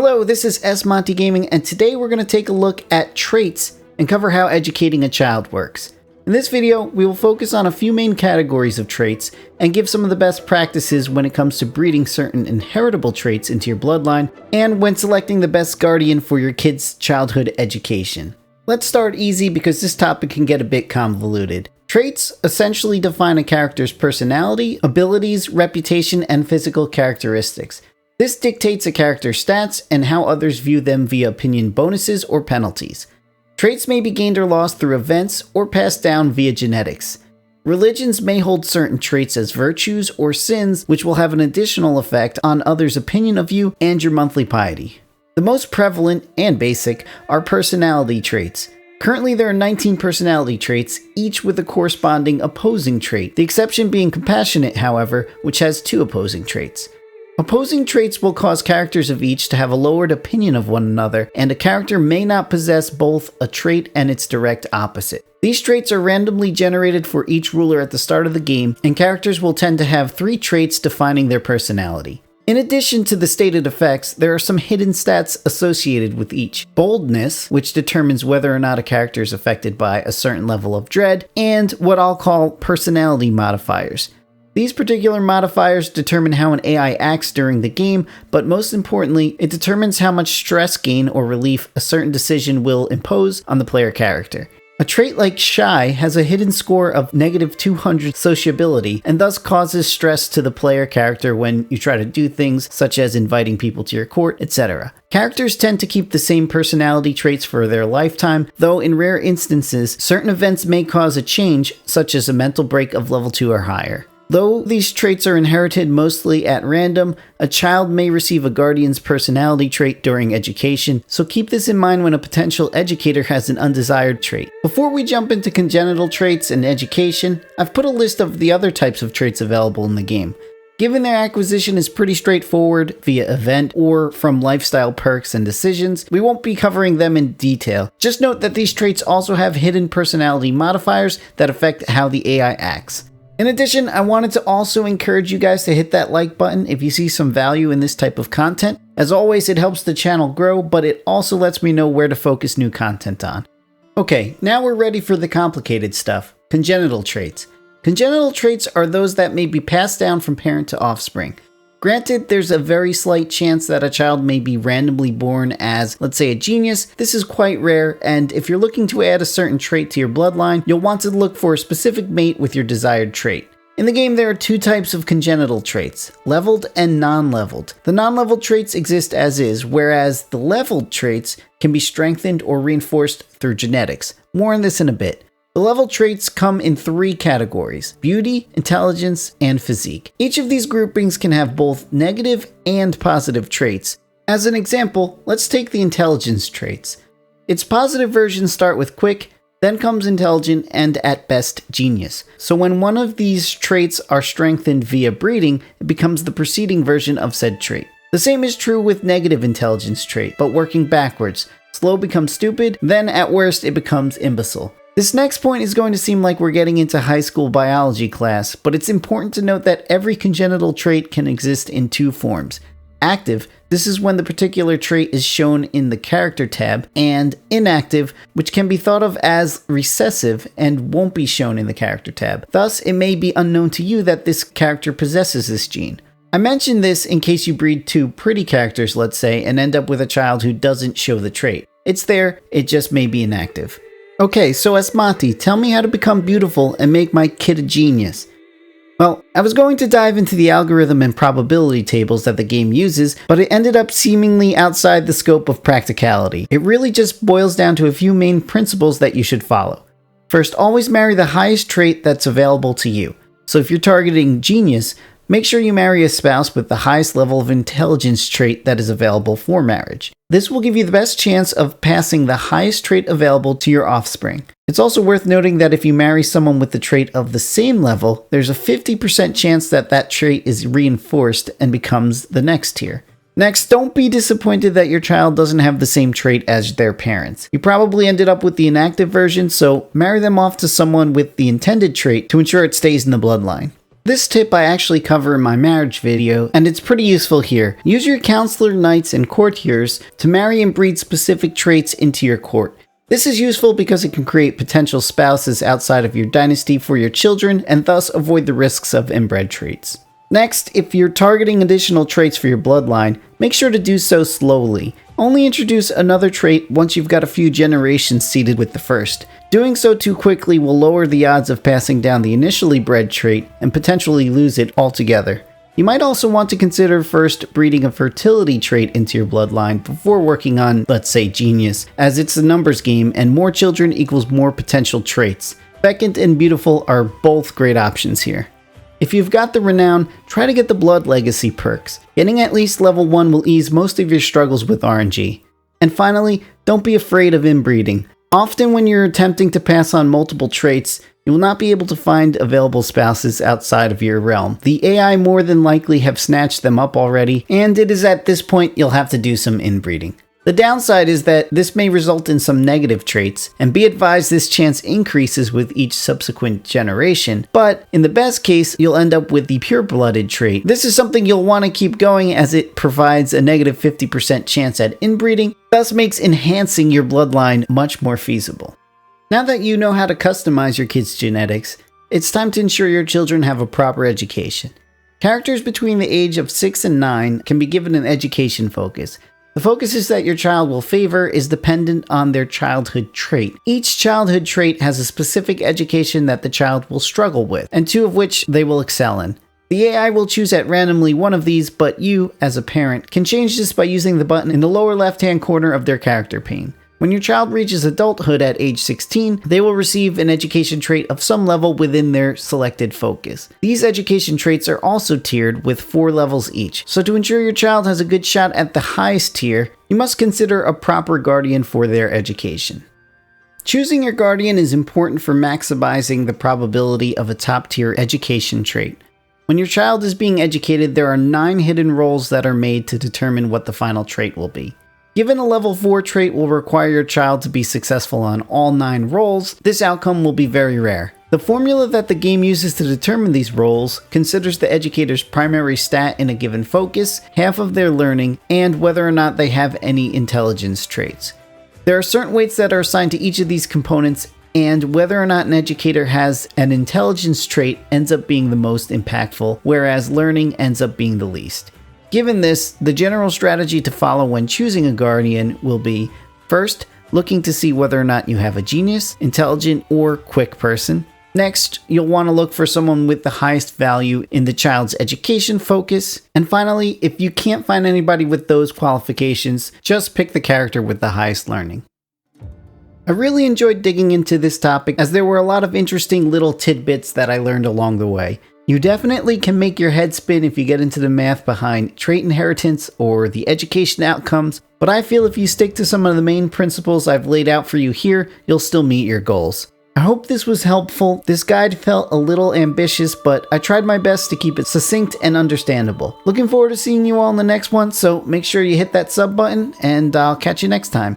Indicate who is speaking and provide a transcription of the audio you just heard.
Speaker 1: Hello, this is S Monty Gaming, and today we're going to take a look at traits and cover how educating a child works. In this video, we will focus on a few main categories of traits and give some of the best practices when it comes to breeding certain inheritable traits into your bloodline and when selecting the best guardian for your kid's childhood education. Let's start easy because this topic can get a bit convoluted. Traits essentially define a character's personality, abilities, reputation, and physical characteristics. This dictates a character's stats and how others view them via opinion bonuses or penalties. Traits may be gained or lost through events or passed down via genetics. Religions may hold certain traits as virtues or sins, which will have an additional effect on others' opinion of you and your monthly piety. The most prevalent and basic are personality traits. Currently, there are 19 personality traits, each with a corresponding opposing trait, the exception being compassionate, however, which has 2 opposing traits. Opposing traits will cause characters of each to have a lowered opinion of one another, and a character may not possess both a trait and its direct opposite. These traits are randomly generated for each ruler at the start of the game, and characters will tend to have 3 traits defining their personality. In addition to the stated effects, there are some hidden stats associated with each. Boldness, which determines whether or not a character is affected by a certain level of dread, and what I'll call personality modifiers. These particular modifiers determine how an AI acts during the game, but most importantly, it determines how much stress gain or relief a certain decision will impose on the player character. A trait like Shy has a hidden score of -200 sociability, and thus causes stress to the player character when you try to do things such as inviting people to your court, etc. Characters tend to keep the same personality traits for their lifetime, though in rare instances, certain events may cause a change, such as a mental break of level 2 or higher. Though these traits are inherited mostly at random, a child may receive a guardian's personality trait during education, so keep this in mind when a potential educator has an undesired trait. Before we jump into congenital traits and education, I've put a list of the other types of traits available in the game. Given their acquisition is pretty straightforward via event or from lifestyle perks and decisions, we won't be covering them in detail. Just note that these traits also have hidden personality modifiers that affect how the AI acts. In addition, I wanted to also encourage you guys to hit that like button if you see some value in this type of content. As always, it helps the channel grow, but it also lets me know where to focus new content on. Okay, now we're ready for the complicated stuff. Congenital traits. Congenital traits are those that may be passed down from parent to offspring. Granted, there's a very slight chance that a child may be randomly born as, let's say, a genius. This is quite rare, and if you're looking to add a certain trait to your bloodline, you'll want to look for a specific mate with your desired trait. In the game, there are 2 types of congenital traits, leveled and non-leveled. The non-leveled traits exist as is, whereas the leveled traits can be strengthened or reinforced through genetics. More on this in a bit. The level traits come in 3 categories: beauty, intelligence, and physique. Each of these groupings can have both negative and positive traits. As an example, let's take the intelligence traits. Its positive versions start with quick, then comes intelligent, and at best genius. So when one of these traits are strengthened via breeding, it becomes the preceding version of said trait. The same is true with negative intelligence trait, but working backwards. Slow becomes stupid, then at worst it becomes imbecile. This next point is going to seem like we're getting into high school biology class, but it's important to note that every congenital trait can exist in 2 forms. Active, this is when the particular trait is shown in the character tab, and inactive, which can be thought of as recessive and won't be shown in the character tab. Thus, it may be unknown to you that this character possesses this gene. I mention this in case you breed 2 pretty characters, let's say, and end up with a child who doesn't show the trait. It's there, it just may be inactive. Okay, so Asmati, tell me how to become beautiful and make my kid a genius. Well, I was going to dive into the algorithm and probability tables that the game uses, but it ended up seemingly outside the scope of practicality. It really just boils down to a few main principles that you should follow. First, always marry the highest trait that's available to you. So if you're targeting genius, make sure you marry a spouse with the highest level of intelligence trait that is available for marriage. This will give you the best chance of passing the highest trait available to your offspring. It's also worth noting that if you marry someone with the trait of the same level, there's a 50% chance that that trait is reinforced and becomes the next tier. Next, don't be disappointed that your child doesn't have the same trait as their parents. You probably ended up with the inactive version, so marry them off to someone with the intended trait to ensure it stays in the bloodline. This tip I actually cover in my marriage video, and it's pretty useful here. Use your counselor, knights, and courtiers to marry and breed specific traits into your court. This is useful because it can create potential spouses outside of your dynasty for your children, and thus avoid the risks of inbred traits. Next, if you're targeting additional traits for your bloodline, make sure to do so slowly. Only introduce another trait once you've got a few generations seeded with the first. Doing so too quickly will lower the odds of passing down the initially bred trait and potentially lose it altogether. You might also want to consider first breeding a fertility trait into your bloodline before working on, let's say, genius, as it's a numbers game and more children equals more potential traits. Fecund and beautiful are both great options here. If you've got the renown, try to get the blood legacy perks. Getting at least level 1 will ease most of your struggles with RNG. And finally, don't be afraid of inbreeding. Often when you're attempting to pass on multiple traits, you will not be able to find available spouses outside of your realm. The AI more than likely have snatched them up already, and it is at this point you'll have to do some inbreeding. The downside is that this may result in some negative traits, and be advised this chance increases with each subsequent generation, but in the best case, you'll end up with the pure-blooded trait. This is something you'll want to keep going as it provides a negative 50% chance at inbreeding, thus makes enhancing your bloodline much more feasible. Now that you know how to customize your kids' genetics, it's time to ensure your children have a proper education. Characters between the age of 6 and 9 can be given an education focus. The focuses that your child will favor is dependent on their childhood trait. Each childhood trait has a specific education that the child will struggle with, and 2 of which they will excel in. The AI will choose at randomly one of these, but you, as a parent, can change this by using the button in the lower left-hand corner of their character pane. When your child reaches adulthood at age 16, they will receive an education trait of some level within their selected focus. These education traits are also tiered with 4 levels each, so to ensure your child has a good shot at the highest tier, you must consider a proper guardian for their education. Choosing your guardian is important for maximizing the probability of a top-tier education trait. When your child is being educated, there are 9 hidden roles that are made to determine what the final trait will be. Given a level 4 trait will require your child to be successful on all 9 roles, this outcome will be very rare. The formula that the game uses to determine these roles considers the educator's primary stat in a given focus, half of their learning, and whether or not they have any intelligence traits. There are certain weights that are assigned to each of these components, and whether or not an educator has an intelligence trait ends up being the most impactful, whereas learning ends up being the least. Given this, the general strategy to follow when choosing a guardian will be, first, looking to see whether or not you have a genius, intelligent, or quick person. Next, you'll want to look for someone with the highest value in the child's education focus. And finally, if you can't find anybody with those qualifications, just pick the character with the highest learning. I really enjoyed digging into this topic as there were a lot of interesting little tidbits that I learned along the way. You definitely can make your head spin if you get into the math behind trait inheritance or the education outcomes, but I feel if you stick to some of the main principles I've laid out for you here, you'll still meet your goals. I hope this was helpful. This guide felt a little ambitious, but I tried my best to keep it succinct and understandable. Looking forward to seeing you all in the next one, so make sure you hit that sub button, and I'll catch you next time.